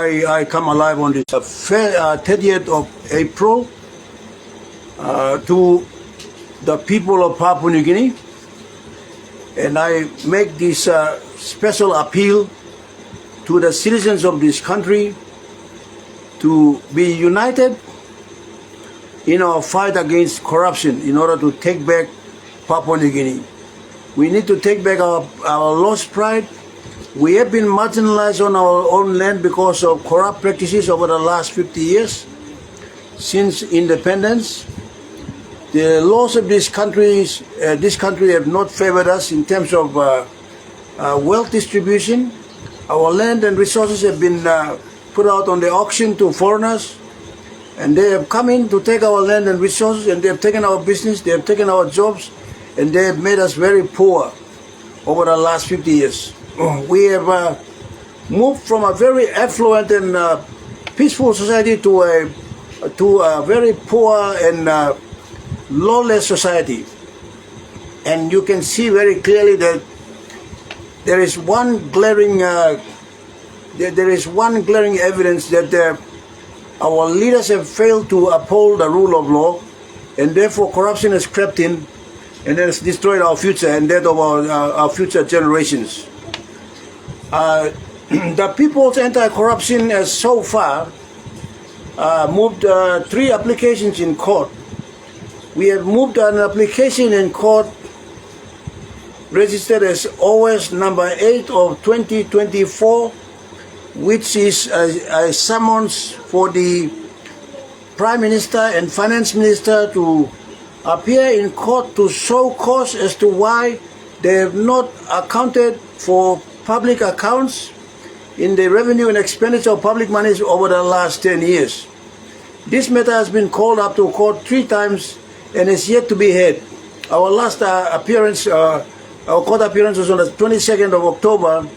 I come alive on this 30th of April to the people of Papua New Guinea, and I make this special appeal to the citizens of this country to be united in our fight against corruption in order to take back Papua New Guinea. We need to take back our lost pride. We have been marginalized on our own land because of corrupt practices over the last 50 years. Since independence, the laws of this country have not favored us in terms of wealth distribution. Our land and resources have been put out on the auction to foreigners, and they have come in to take our land and resources, and they have taken our business, they have taken our jobs, and they have made us very poor over the last 50 years. We have moved from a very affluent and peaceful society to a very poor and lawless society. And you can see very clearly that there is one glaring evidence that our leaders have failed to uphold the rule of law, and therefore corruption has crept in and has destroyed our future and that of our future generations. The People's Anti-Corruption has so far moved 3 applications in court. We have moved an application in court registered as OS number 8 of 2024, which is a summons for the Prime Minister and Finance Minister to appear in court to show cause as to why they have not accounted for public accounts in the revenue and expenditure of public monies over the last 10 years. This matter has been called up to court 3 times and is yet to be heard. Our last appearance, our court appearance was on the 22nd of October,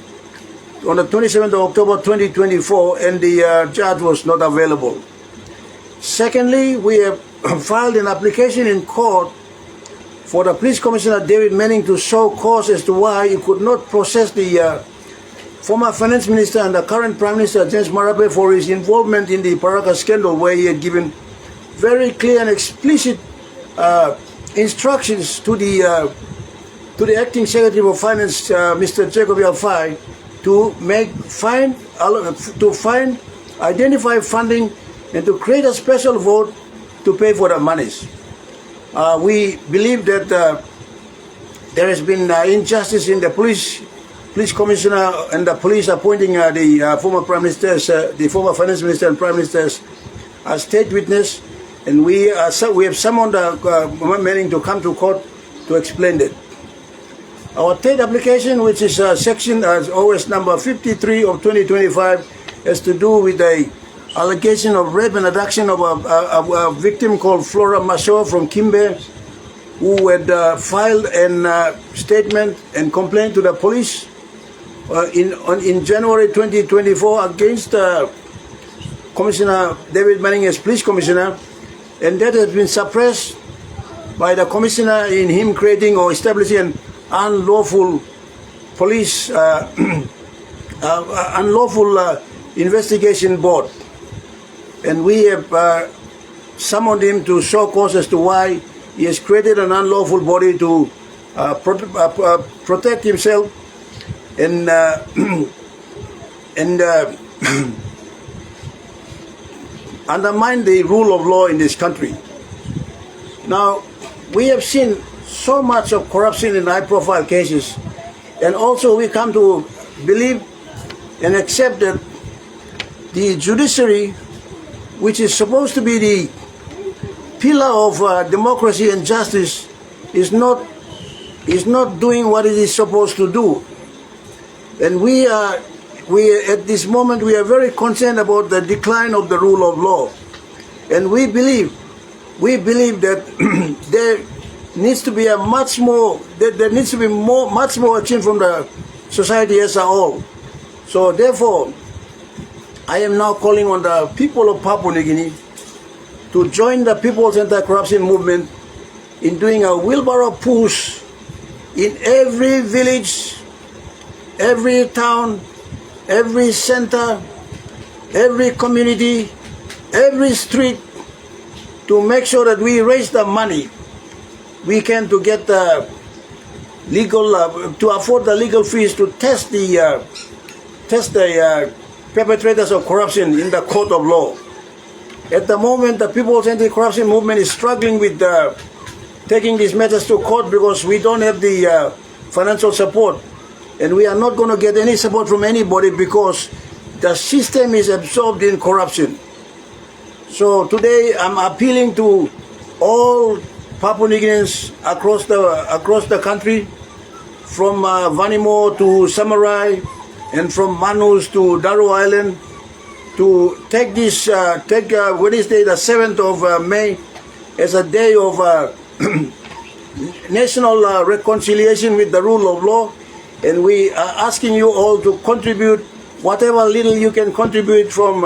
on the 27th of October 2024, and the judge was not available. Secondly, we have filed an application in court for the Police Commissioner David Manning to show cause as to why he could not process the former Finance Minister and the current Prime Minister James Marape for his involvement in the Paraka scandal, where he had given very clear and explicit instructions to the Acting Secretary of Finance, Mr. Jacob Yalfai, to identify funding and to create a special vote to pay for the monies. We believe that there has been injustice in the police commissioner and the police appointing the former Prime Minister, the former Finance Minister and Prime Minister as state witness, and we have summoned Manning to come to court to explain that. Our third application, which is section OS number 53 of 2025, has to do with the allegation of rape and abduction of a victim called Flora Masho from Kimbe, who had filed a statement and complaint to the police in January 2024 against Commissioner David Manning as police commissioner, and that has been suppressed by the commissioner in him creating or establishing an unlawful police unlawful investigation board. And we have summoned him to show cause as to why he has created an unlawful body to protect himself and undermine the rule of law in this country. Now, we have seen so much of corruption in high-profile cases, and also we come to believe and accept that the judiciary, which is supposed to be the pillar of democracy and justice, is not doing what it is supposed to do. And we at this moment we are very concerned about the decline of the rule of law, and we believe that there needs to be much more action from the society as a whole. So therefore, I am now calling on the people of Papua New Guinea to join the People's Anti-Corruption Movement in doing a wheelbarrow push in every village, every town, every center, every community, every street to make sure that we raise the money we can to get the legal, to afford the legal fees to test the perpetrators of corruption in the court of law. At the moment, the People's Anti-Corruption Movement is struggling with taking these matters to court because we don't have the financial support. And we are not going to get any support from anybody because the system is absorbed in corruption. So today I'm appealing to all Papua New Guineans across the country, from Vanimo to Samarai, and from Manus to Daru Island, to take this Wednesday, the 7th of May, as a day of national reconciliation with the rule of law. And we are asking you all to contribute whatever little you can contribute, from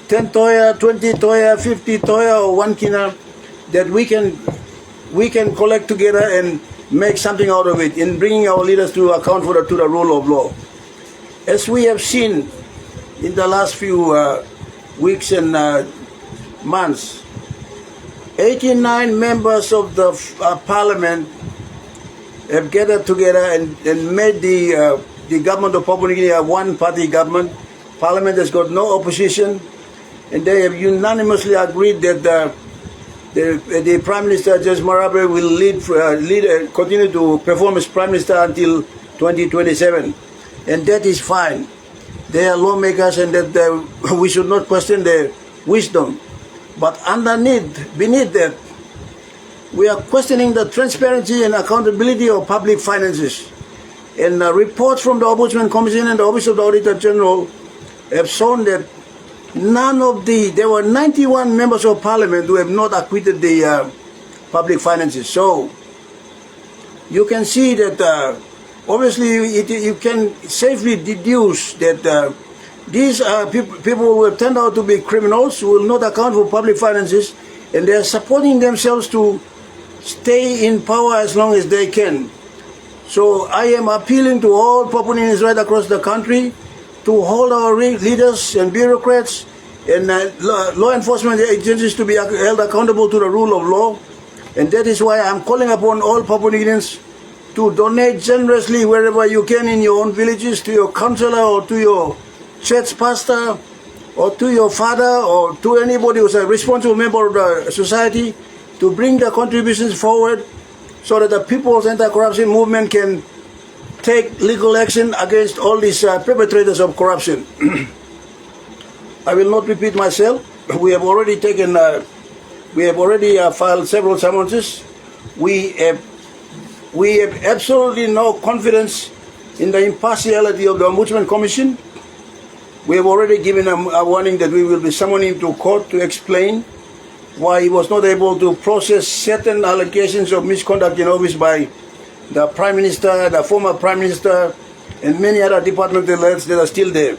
10 toya, 20 toya, 50 toya, or 1 kina, that we can collect together and make something out of it in bringing our leaders to account for to the rule of law. As we have seen in the last few weeks and months, 89 members of the parliament have gathered together and made the government of Papua New Guinea a one-party government. Parliament has got no opposition, and they have unanimously agreed that the Prime Minister, Judge Marabe, will continue to perform as Prime Minister until 2027. And that is fine. They are lawmakers, and that we should not question their wisdom. But beneath that, we are questioning the transparency and accountability of public finances. And reports from the Ombudsman Commission and the Office of the Auditor General have shown that there were 91 members of parliament who have not acquitted the public finances. So you can see that obviously you can safely deduce that these people who have turned out to be criminals, who will not account for public finances, and they are supporting themselves to stay in power as long as they can. So I am appealing to all Papuans right across the country to hold our leaders and bureaucrats and law enforcement agencies to be held accountable to the rule of law. And that is why I'm calling upon all Papuans to donate generously wherever you can in your own villages, to your councillor or to your church pastor or to your father or to anybody who's a responsible member of the society, to bring the contributions forward so that the People's Anti-Corruption Movement can take legal action against all these perpetrators of corruption. I will not repeat myself. We have already filed several summonses. We have absolutely no confidence in the impartiality of the Ombudsman Commission. We have already given a warning that we will be summoning to court to explain why he was not able to process certain allegations of misconduct in office by the Prime Minister, the former Prime Minister, and many other departmental heads that are still there.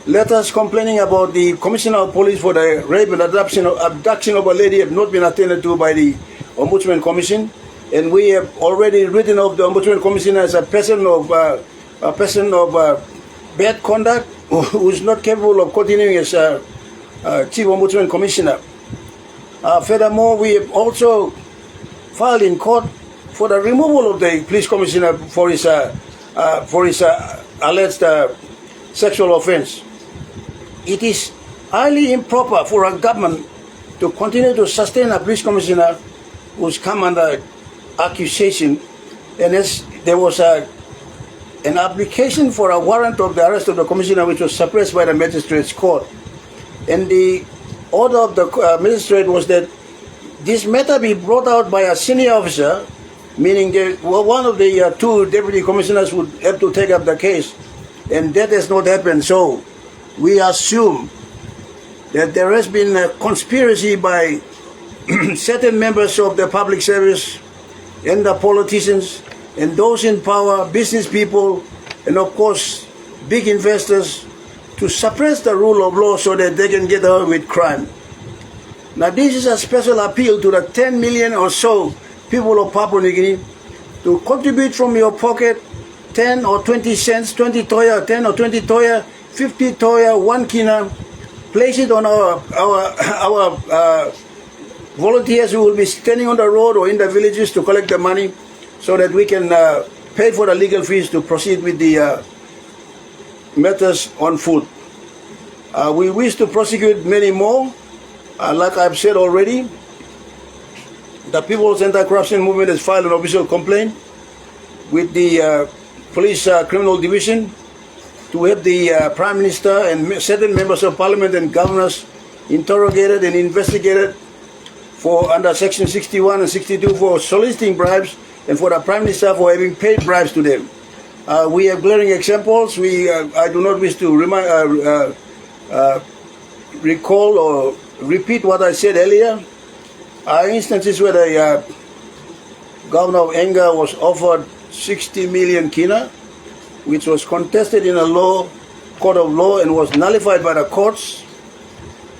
Letters complaining about the Commissioner of Police for the rape and abduction of a lady have not been attended to by the Ombudsman Commission, and we have already written off the Ombudsman Commission as a person of bad conduct who is not capable of continuing as Chief Ombudsman Commissioner. Furthermore, we have also filed in court for the removal of the police commissioner for his alleged sexual offense. It is highly improper for a government to continue to sustain a police commissioner who's come under accusation, and as there was an application for a warrant of the arrest of the commissioner which was suppressed by the magistrate's court. And the order of the magistrate was that this matter be brought out by a senior officer, meaning that one of the two deputy commissioners would have to take up the case, and that has not happened. So we assume that there has been a conspiracy by certain members of the public service and the politicians and those in power, business people, and of course big investors, to suppress the rule of law so that they can get away with crime. Now this is a special appeal to the 10 million or so people of Papua New Guinea to contribute from your pocket 10 or 20 cents, 20 toya, 10 or 20 toya, 50 toya, 1 kina, place it on our volunteers who will be standing on the road or in the villages to collect the money so that we can pay for the legal fees to proceed with the matters on foot. We wish to prosecute many more. Like I've said already, the People's Anti-Corruption Movement has filed an official complaint with the Police Criminal Division to have the Prime Minister and certain members of Parliament and governors interrogated and investigated for under Section 61 and 62 for soliciting bribes and for the Prime Minister for having paid bribes to them. We have glaring examples. I do not wish to recall or repeat what I said earlier. Instances where the Governor of Enga was offered 60 million kina, which was contested in a court of law and was nullified by the courts.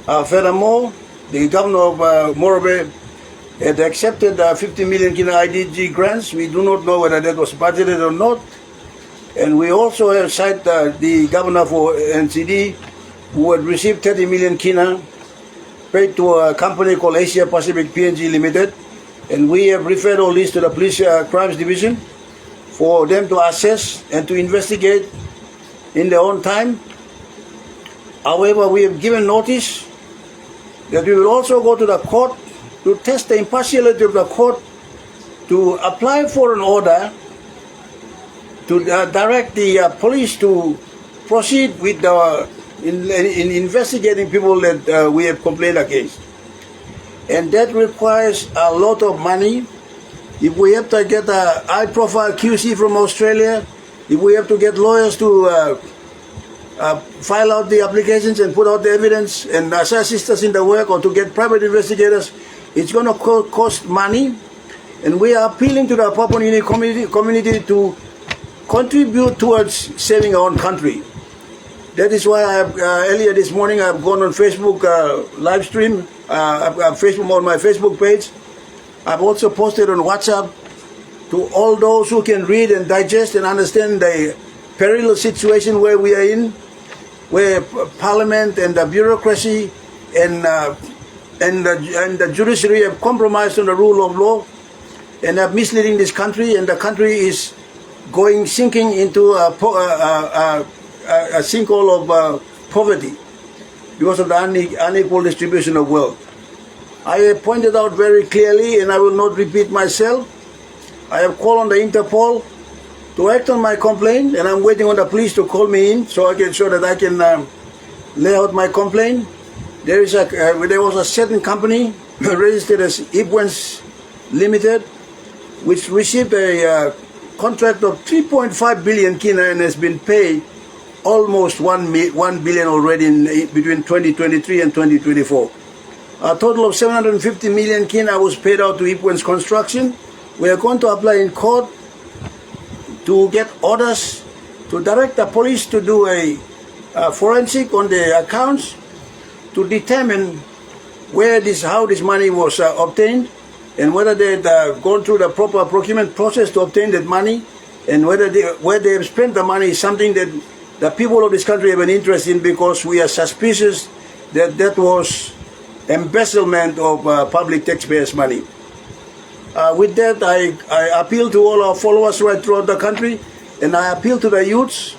Furthermore, the Governor of Morobe had accepted 50 million kina IDG grants. We do not know whether that was budgeted or not. And we also have cited the Governor for NCD, who had received 30 million kina paid to a company called Asia Pacific PNG Limited. And we have referred all this to the Police Crimes Division for them to assess and to investigate in their own time. However, we have given notice that we will also go to the court to test the impartiality of the court, to apply for an order to direct the police to proceed with in investigating people that we have complained against. And that requires a lot of money. If we have to get a high-profile QC from Australia, if we have to get lawyers to file out the applications and put out the evidence and assist us in the work, or to get private investigators, it's going to cost money. And we are appealing to the Papua New Guinea community to contribute towards saving our own country. That is why earlier this morning I've gone on Facebook live stream, Facebook on my Facebook page. I've also posted on WhatsApp to all those who can read and digest and understand the perilous situation where we are in, where Parliament and the bureaucracy and the judiciary have compromised on the rule of law and are misleading this country, and the country is sinking into a sinkhole of poverty because of the unequal distribution of wealth. I have pointed out very clearly, and I will not repeat myself, I have called on the Interpol to act on my complaint, and I'm waiting on the police to call me in so that I can lay out my complaint. There was a certain company registered as Ipwens Limited, which received a contract of 3.5 billion kina and has been paid almost 1 billion already between 2023 and 2024. A total of 750 million kina was paid out to Ipwens Construction. We are going to apply in court to get orders to direct the police to do a forensic on the accounts to determine how this money was obtained, and whether they had gone through the proper procurement process to obtain that money, and where they have spent the money is something that the people of this country have an interest in, because we are suspicious that that was embezzlement of public taxpayers' money. With that, I appeal to all our followers right throughout the country, and I appeal to the youths.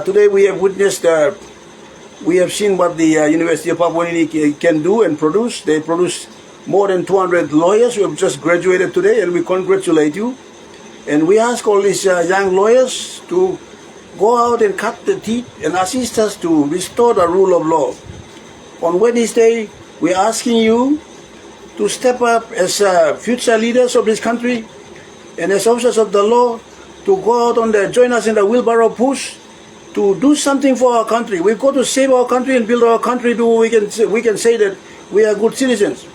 Today we have witnessed, we have seen what the University of Papua New Guinea can do and produce. They produce more than 200 lawyers who have just graduated today, and we congratulate you. And we ask all these young lawyers to go out and cut the teeth and assist us to restore the rule of law. On Wednesday, we're asking you to step up as future leaders of this country and as officers of the law, to go out join us in the Wheelbarrow push to do something for our country. We've got to save our country and build our country to we can say that we are good citizens.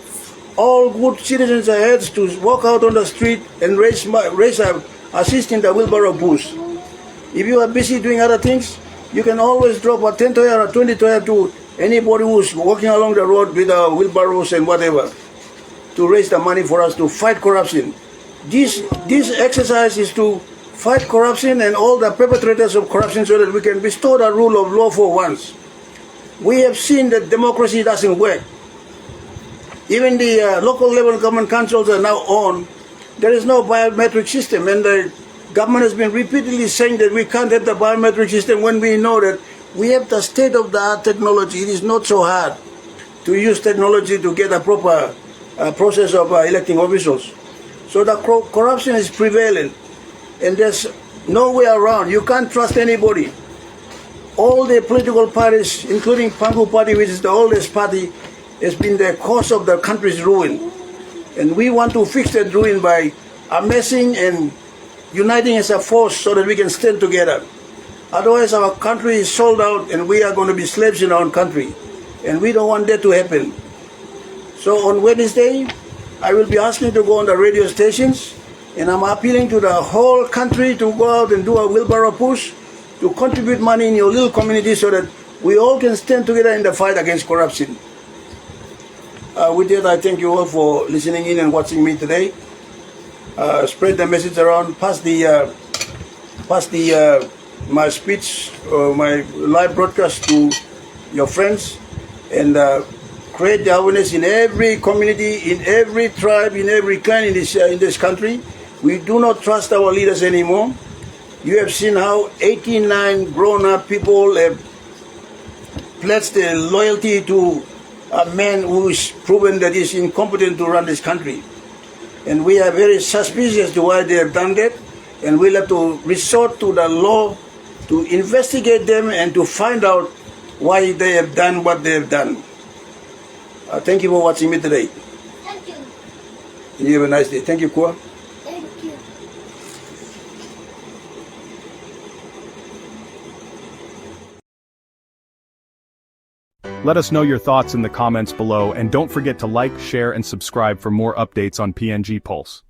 All good citizens are heads to walk out on the street and assist in the Wheelbarrow push. If you are busy doing other things, you can always drop a 10 toya or 20 toya to anybody who's walking along the road with wheelbarrows and whatever, to raise the money for us to fight corruption. This exercise is to fight corruption and all the perpetrators of corruption, so that we can restore the rule of law for once. We have seen that democracy doesn't work. Even the local level government councils are now on. There is no biometric system, and the government has been repeatedly saying that we can't have the biometric system when we know that we have the state-of-the-art technology. It is not so hard to use technology to get a proper process of electing officials. So the corruption is prevalent, and there's no way around. You can't trust anybody. All the political parties, including Pangu Party, which is the oldest party, has been the cause of the country's ruin. And we want to fix that ruin by amassing and uniting as a force so that we can stand together. Otherwise, our country is sold out and we are going to be slaves in our own country. And we don't want that to happen. So on Wednesday, I will be asking to go on the radio stations, and I'm appealing to the whole country to go out and do a wheelbarrow push to contribute money in your little community so that we all can stand together in the fight against corruption. With that, I thank you all for listening in and watching me today. Spread the message around. Pass my speech, my live broadcast to your friends, and create the awareness in every community, in every tribe, in every clan in this country. We do not trust our leaders anymore. You have seen how 89 grown-up people have pledged their loyalty to a man who is proven that he's incompetent to run this country. And we are very suspicious to why they have done that, and we'll have to resort to the law to investigate them and to find out why they have done what they have done. Thank you for watching me today. Thank you. You have a nice day. Thank you, Kua. Thank you. Let us know your thoughts in the comments below, and don't forget to like, share, and subscribe for more updates on PNG Pulse.